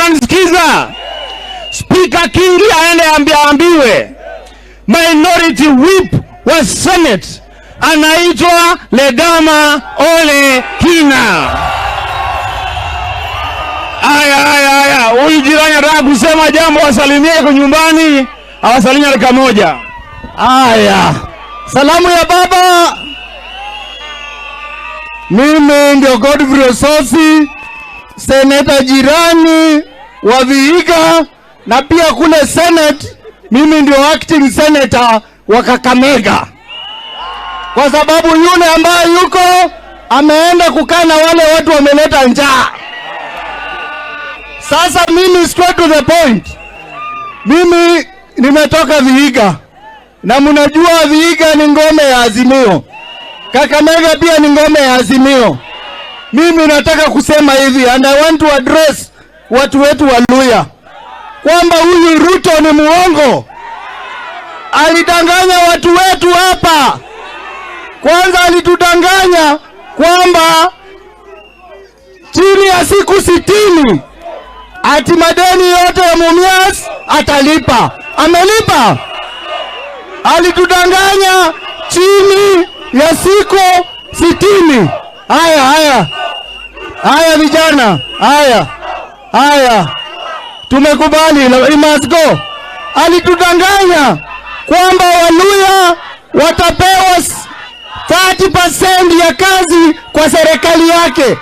Mnanisikiza? Speaker Kingi aende ambiwe minority whip wa Senate anaitwa Ledama Ole Kina. Aya, huyu jirani anataka kusema jambo, wasalimie kwa nyumbani, awasalimia dakika moja. Aya, salamu ya baba. Mimi ndio Godfrey Osotsi, seneta jirani wa Vihiga, na pia kule Senate mimi ndio acting senator wa Kakamega, kwa sababu yule ambaye yuko ameenda kukaa na wale watu wameleta njaa. Sasa mimi straight to the point, mimi nimetoka Vihiga, na mnajua Vihiga ni ngome ya Azimio, Kakamega pia ni ngome ya Azimio. Mimi nataka kusema hivi, and I want to address watu wetu wa Luya, kwamba huyu Ruto ni muongo. Alidanganya watu wetu hapa. Kwanza alitudanganya kwamba chini ya siku 60 ati madeni yote ya Mumias atalipa. Amelipa? Alitudanganya chini ya siku 60. Haya vijana, haya tumekubali, we must go. Alitudanganya kwamba Waluya watapewa 30% ya kazi kwa serikali yake.